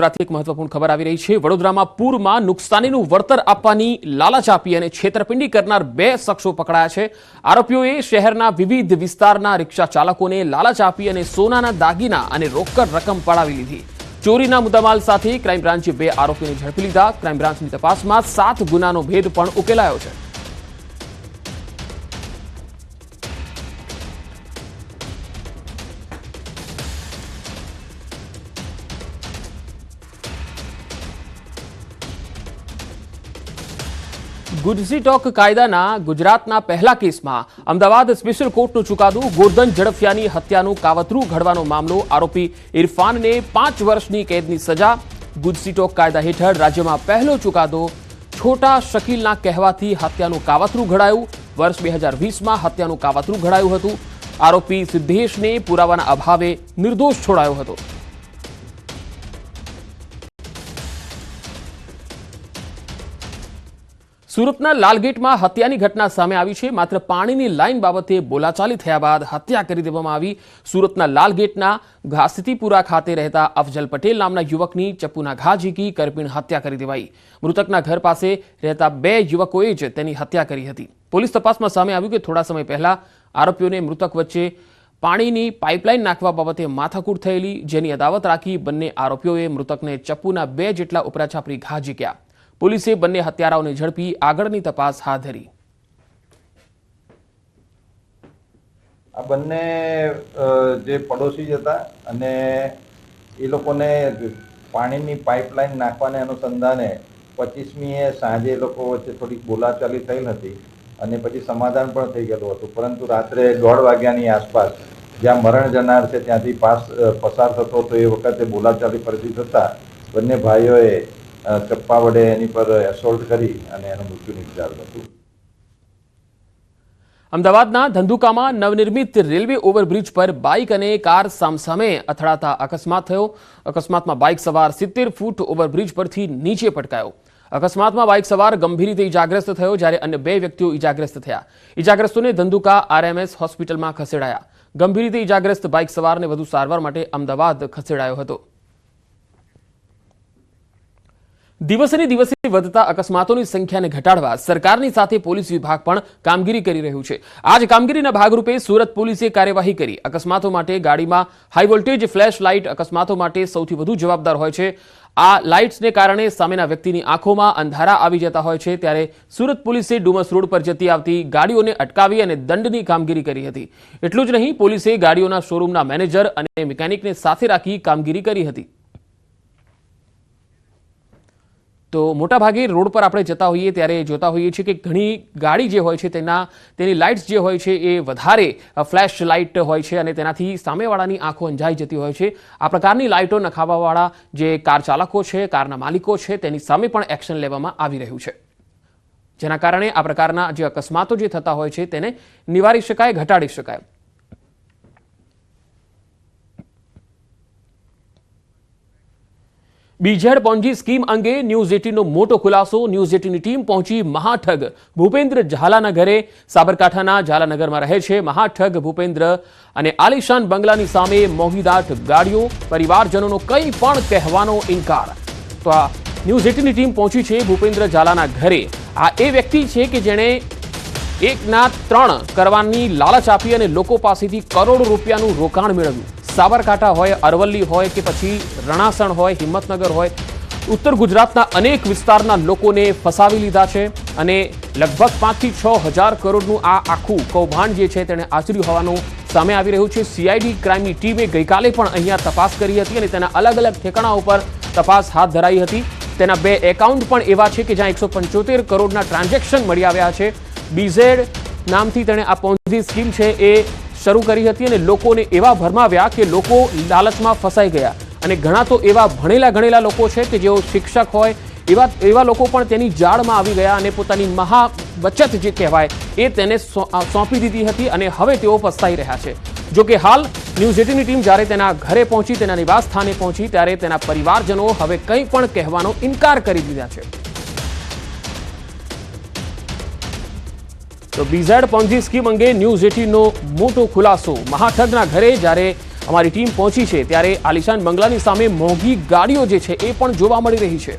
વડોદરાથી એક મહત્વપૂર્ણ ખબર આવી રહી છે। વડોદરામાં પૂરમાં નુકસાનીનું વળતર આપવાની લાલચ આપી અને છેતરપિંડી કરનાર 2 શખ્સો પકડાયા છે। આરોપીઓએ શહેરના વિવિધ વિસ્તારના રિક્ષા ચાલકોને લાલચ આપી અને સોનાના દાગીના અને રોકડ રકમ પડાવી લીધી। ચોરીના મુદ્દામાલ સાથે ક્રાઇમ બ્રાન્ચે 2 આરોપીઓને ઝડપી લીધા। ક્રાઇમ બ્રાન્ચની તપાસમાં 7 ગુનાનો ભેદ પણ ઉકેલાયો છે। ગુજસીટોક કાયદાના ગુજરાતના પહેલા કેસમાં અમદાવાદ સ્પેશિયલ કોર્ટનો ચુકાદો। ગોરધન ઝડફિયાની હત્યાનું કાવતરું ઘડવાનો મામલો। આરોપી ઇરફાનને 5 વર્ષની કેદની સજા। ગુજસીટોક કાયદા હેઠળ રાજ્યમાં પહેલો ચુકાદો। છોટા શકીલના કહેવાથી હત્યાનું કાવતરું ઘડાયું। વર્ષ 2020માં હત્યાનું કાવતરું ઘડાયું હતું। આરોપી સિદ્ધેશને પુરાવાના અભાવે નિર્દોષ છોડાયો હતો। સુરતના લાલગેટમાં હત્યાની ઘટના સામે આવી છે। માત્ર પાણીની લાઈન બાબતે બોલાચાલી થયા બાદ હત્યા કરી દેવામાં આવી। સુરતના લાલગેટના ઘાસતીપુરા ખાતે રહેતા અફજલ પટેલ નામના યુવકની ચપ્પુના ઘા ઝીકી કરપીણ હત્યા કરી દેવાઈ। મૃતકના ઘર પાસે રહેતા 2 યુવકોએ જ તેની હત્યા કરી હતી। પોલીસ તપાસમાં સામે આવ્યું કે થોડા સમય પહેલા આરોપીઓને મૃતક વચ્ચે પાણીની પાઇપલાઇન નાખવા બાબતે માથાકૂટ થયેલી, જેની અદાવત રાખી બંને આરોપીઓએ મૃતકને ચપ્પુના 2 જેટલા ઉપરાછાપરી ઘા ઝીક્યા। પોલીસે બંને હત્યારાઓને ઝડપી આગળની તપાસ હાથ ધરી। આ બંને જે પડોશી હતા અને એ લોકોને પાણીની પાઇપલાઇન નાખવાને અનુસંધાને 25મીએ સાંજે એ લોકો વચ્ચે થોડીક બોલાચાલી થયેલ હતી અને પછી સમાધાન પણ થઈ ગયેલું હતું। પરંતુ રાત્રે 1:30 વાગ્યાની આસપાસ જ્યાં મરણ જનાર છે ત્યાંથી પસાર થતો તો એ વખતે બોલાચાલી ફરીથી થતાં બંને ભાઈઓએ ચપ્પા વડે એની પર એસોલ્ટ કરી અને એનું મૃત્યુ નિપજાવ્યું હતું। અમદાવાદના ધંધુકામાં નવનિર્મિત રેલવે ઓવરબ્રિજ પર બાઇક અને કાર સામસામે અથડાતા અકસ્માત થયો। અકસ્માતમાં બાઇક સવાર 70 ફૂટ ઓવરબ્રિજ પરથી નીચે પટકાયો। અકસ્માતમાં બાઇક સવાર ગંભીર રીતે ઇજાગ્રસ્ત થયો, જ્યારે અન્ય 2 વ્યક્તિઓ ઇજાગ્રસ્ત થયા। ઇજાગ્રસ્તોને ધંધુકા RMS હોસ્પિટલમાં ખસેડાયા। ગંભીર રીતે ઇજાગ્રસ્ત બાઇક સવારને વધુ સારવાર માટે અમદાવાદ ખસેડાયો હતો। દિવસે દિવસે વધતા અકસ્માતોની સંખ્યાને ઘટાડવા સરકારની સાથે પોલીસ વિભાગ પણ કામગીરી કરી રહ્યું છે। આ જ કામગીરીના ભાગરૂપે સુરત પોલીસે કાર્યવાહી કરી। અકસ્માતો માટે ગાડીમાં હાઈ વોલ્ટેજ ફ્લેશ લાઇટ અકસ્માતો માટે સૌથી વધુ જવાબદાર હોય છે। આ લાઇટ્સને કારણે સામેના વ્યક્તિની આંખોમાં અંધારા આવી જતા હોય છે, ત્યારે સુરત પોલીસે ડુમસ રોડ પર જતી આવતી ગાડીઓને અટકાવી અને દંડની કામગીરી કરી હતી। એટલું જ નહીં, પોલીસે ગાડીઓના શોરૂમના મેનેજર અને મિકેનિકને સાથે રાખી કામગીરી કરી હતી। તો મોટાભાગે રોડ પર આપણે જતા હોઈએ ત્યારે જોતા હોઈએ છીએ કે ઘણી ગાડી જે હોય છે તેની લાઇટ્સ જે હોય છે એ વધારે ફ્લેશ લાઇટ હોય છે અને તેનાથી સામેવાળાની આંખો અંજાઈ જતી હોય છે। આ પ્રકારની લાઇટો નખાવવાવાળા જે કાર ચાલકો છે, કારના માલિકો છે, તેની સામે પણ એક્શન લેવામાં આવી રહ્યું છે, જેના કારણે આ પ્રકારના જે અકસ્માતો જે થતા હોય છે તેને નિવારી શકાય, ઘટાડી શકાય। બીઝેડ પોન્જી સ્કીમ અંગે ન્યૂઝ 18નો મોટો ખુલાસો। ન્યૂઝ 18ની ટીમ પહોંચી મહાઠગ ભૂપેન્દ્ર ઝાલાના ઘરે। સાબરકાંઠાના ઝાલાનગરમાં રહે છે મહાઠગ ભૂપેન્દ્ર અને આલિશાન બંગલાની સામે મોંઘીદાટ ગાડીઓ। પરિવારજનોનો કંઈ પણ કહેવાનો ઇનકાર। તો આ ન્યૂઝ 18ની ટીમ પહોંચી છે ભૂપેન્દ્ર ઝાલાના ઘરે। આ એ વ્યક્તિ છે કે જેણે 1ના 3 કરવાની લાલચ આપી અને લોકો પાસેથી કરોડો રૂપિયાનું રોકાણ મેળવ્યું। સાબરકાંઠા હોય, અરવલ્લી હોય કે પછી રણાસણ હોય, હિંમતનગર હોય, ઉત્તર ગુજરાતના અનેક વિસ્તારના લોકોને ફસાવી લીધા છે અને લગભગ 5 થી 6 હજાર કરોડનું આ આખું કૌભાંડ જે છે તેણે આચર્યું હોવાનું સામે આવી રહ્યું છે। CID ક્રાઇમની ટીમે ગઈકાલે પણ અહીંયા તપાસ કરી હતી અને તેના અલગ અલગ ઠેકાણા ઉપર તપાસ હાથ ધરાઈ હતી। તેના 2 એકાઉન્ટ પણ એવા છે કે જ્યાં 175 કરોડના ટ્રાન્ઝેક્શન મળી આવ્યા છે। બીઝેડ નામથી તેણે આ પોન્જી સ્કીમ છે એ શરૂ કરી હતી અને લોકોને એવા ભરમાવ્યા કે લોકો લાલચમાં ફસાઈ ગયા અને ઘણા તો એવા ભણેલા ગણેલા લોકો છે કે જેઓ શિક્ષક હોય એવા લોકો પણ તેની જાળમાં આવી ગયા અને પોતાની મહા બચત જે કહેવાય એ તેને સોંપી દીધી હતી અને હવે તેઓ પસ્તાઈ રહ્યા છે। જો કે હાલ ન્યૂઝ 18ની ટીમ જ્યારે તેના ઘરે પહોંચી, તેના નિવાસ સ્થાને પહોંચી, ત્યારે તેના પરિવારજનો હવે કંઈ પણ કહેવાનો ઇનકાર કરી દીધા છે। તો બીઝેડ પોન્જી સ્કીમ અંગે ન્યૂઝ 18નો મોટો ખુલાસો। મહાઠગના ઘરે જ્યારે અમારી ટીમ પહોંચી છે ત્યારે આલિશાન બંગલાની સામે મોંઘી ગાડીઓ જે છે એ પણ જોવા મળી રહી છે.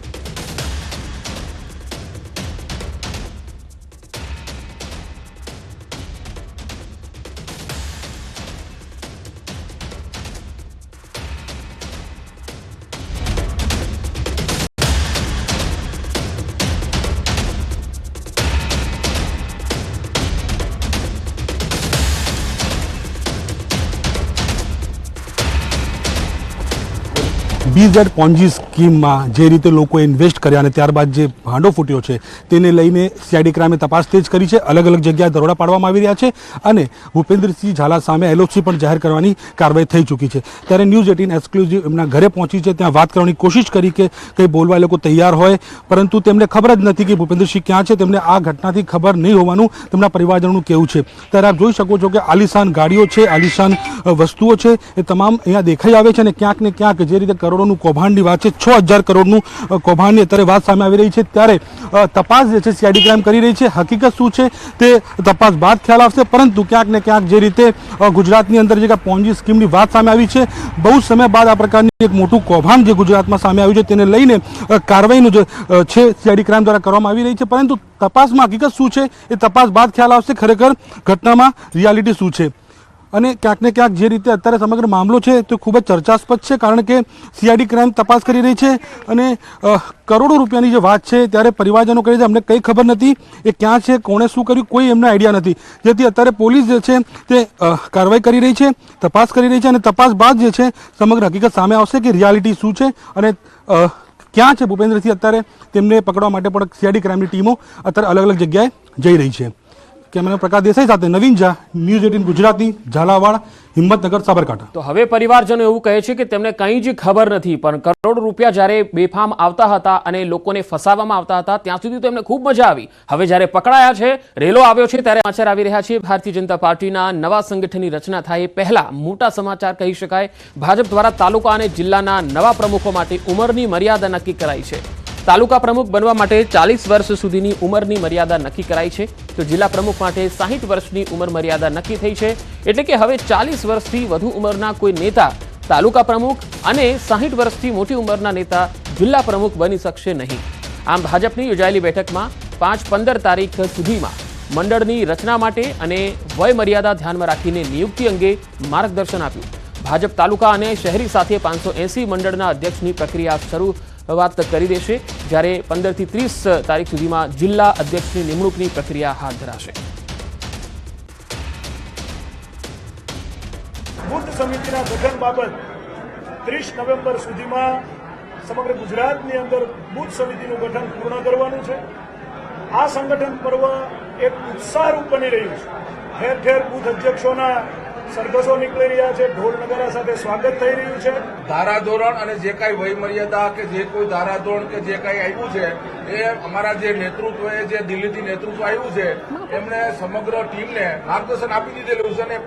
BZ પોન્જી સ્કીમમાં જે રીતે લોકોએ ઇન્વેસ્ટ કર્યા અને ત્યારબાદ જે ભાંડો ફૂટ્યો છે તેને લઈને CID ક્રાઇમે તપાસ તેજ કરી છે. અલગ અલગ જગ્યાએ દરોડા પાડવામાં આવી રહ્યા છે અને ભૂપેન્દ્રસિંહ ઝાલા સામે LOC પણ જાહેર કરવાની કાર્યવાહી થઈ ચૂકી છે. ત્યારે ન્યૂઝ 18 એક્સક્લુઝિવ એમના ઘરે પહોંચી છે, ત્યાં વાત કરવાની કોશિશ કરી કે કંઈ બોલવા એ લોકો તૈયાર હોય, પરંતુ તેમને ખબર જ નથી કે ભૂપેન્દ્રસિંહ ક્યાં છે. તેમને આ ઘટનાથી ખબર નહીં હોવાનું તેમના પરિવારજનોનું કહેવું છે. ત્યારે આપ જોઈ શકો છો કે આલિશાન ગાડીઓ છે, આલિશાન વસ્તુઓ છે, એ તમામ અહીંયા દેખાઈ આવે છે અને ક્યાંક ને ક્યાંક જે રીતે કરોડોનું કૌભાંડની વાત છે, 6000 કરોડનું કૌભાંડની અત્યારે વાત સામે આવી રહી છે. ત્યારે તપાસ જે છે CID ક્રાઇમ કરી રહી છે. હકીકત શું છે તે તપાસ બાદ ખ્યાલ આવશે, પરંતુ ક્યાંક ને ક્યાંક જે રીતે ગુજરાતની અંદર જે પોન્જી સ્કીમની વાત સામે આવી છે, બહુ સમય બાદ આ પ્રકારની એક મોટું કૌભાંડ જે ગુજરાતમાં સામે આવ્યું છે તેને લઈને કાર્યવાહીનું જે છે CID ક્રાઇમ દ્વારા કરવામાં આવી રહી છે. પરંતુ તપાસમાં હકીકત શું છે એ તપાસ બાદ ખ્યાલ આવશે, ખરેખર ઘટનામાં રિયાલિટી શું છે. અને ક્યાંક ને ક્યાંક જે રીતે અત્યારે સમગ્ર મામલો છે તે ખૂબ જ ચર્ચાસ્પદ છે, કારણ કે CID ક્રાઇમ તપાસ કરી રહી છે અને કરોડો રૂપિયાની જે વાત છે ત્યારે પરિવારજનો કહે છે અમને કંઈ ખબર નથી એ ક્યાં છે, કોણે શું કર્યું, કોઈ એમને આઈડિયા નથી. જેથી અત્યારે પોલીસ જે છે તે કાર્યવાહી કરી રહી છે, તપાસ કરી રહી છે અને તપાસ બાદ જે છે સમગ્ર હકીકત સામે આવશે કે રિયાલિટી શું છે અને ક્યાં છે ભૂપેન્દ્રસિંહ. અત્યારે તેમને પકડવા માટે પણ CID ક્રાઇમની ટીમો અત્યારે અલગ અલગ જગ્યાએ જઈ રહી છે. કેમેરા પ્રકાશ દેસાઈ સાથે નવીન ઝા, ન્યૂઝ 18 ગુજરાતી, ઝાલાવાડ, હિંમતનગર, સાબરકાંઠા. તો હવે પરિવારજનો એવું કહે છે કે તેમને કંઈ જ ખબર નથી, પણ કરોડો રૂપિયા જ્યારે બેફામ આવતા હતા અને લોકોને ફસાવવામાં આવતા હતા ત્યાં સુધી તો એમને ખૂબ મજા આવી. હવે જ્યારે પકડાયા છે, રેલો આવ્યો છે, ત્યારે સમાચાર આવી રહ્યા છે ભારતીય જનતા પાર્ટીના નવા સંગઠનની રચના થાય એ પહેલા મોટા સમાચાર કહી શકાય. ભાજપ દ્વારા તાલુકા અને જિલ્લાના નવા પ્રમુખો માટે ઉંમરની મર્યાદા નક્કી કરાઈ છે. તાલુકા પ્રમુખ બનવા માટે 40 વર્ષ સુધીની ઉંમરની મર્યાદા નક્કી કરાઈ છે, તો જિલ્લા પ્રમુખ માટે 60 વર્ષની ઉંમર મર્યાદા નક્કી થઈ છે. એટલે કે હવે 40 વર્ષથી વધુ ઉંમરના કોઈ નેતા તાલુકા પ્રમુખ અને 60 વર્ષથી મોટી ઉંમરના નેતા જિલ્લા પ્રમુખ બની શકશે નહીં. આમ ભાજપની યોજાયેલી બેઠકમાં 5-15 તારીખ સુધીમાં મંડળની રચના માટે અને વય મર્યાદા ધ્યાનમાં રાખીને નિયુક્તિ અંગે માર્ગદર્શન આપ્યું. ભાજપ તાલુકા અને શહેરી સાથે 580 મંડળના અધ્યક્ષની પ્રક્રિયા શરૂઆત કરી દેશે, જ્યારે 15 થી 30 તારીખ સુધીમાં જિલ્લા અધ્યક્ષની નિમણૂકની પ્રક્રિયા હાથ ધરાશે. બુદ્ધ સમિતિના ગઠન બાબત 30 નવેમ્બર સુધીમાં સમગ્ર ગુજરાતની અંદર બુદ્ધ સમિતિનું ગઠન પૂર્ણ કરવાનું છે. આ સંગઠન પર્વ એક ઉત્સાહરૂપ બની રહ્યું છે. ઠેર ઠેર બુદ્ધ અધ્યક્ષોના સરઘસો નીકળી રહ્યા છે, ઢોલ નગારા સાથે સ્વાગત થઈ રહ્યું છે. ધારાધોરણ અને જે કાંઈ વય મર્યાદા કે જે કોઈ ધારાધોરણ કે જે કાંઈ આવ્યું છે એ અમારા જે નેતૃત્વએ જે દિલ્હીથી નેતૃત્વ આવ્યું છે એમણે સમગ્ર ટીમને માર્ગદર્શન આપી દીધેલું છે અને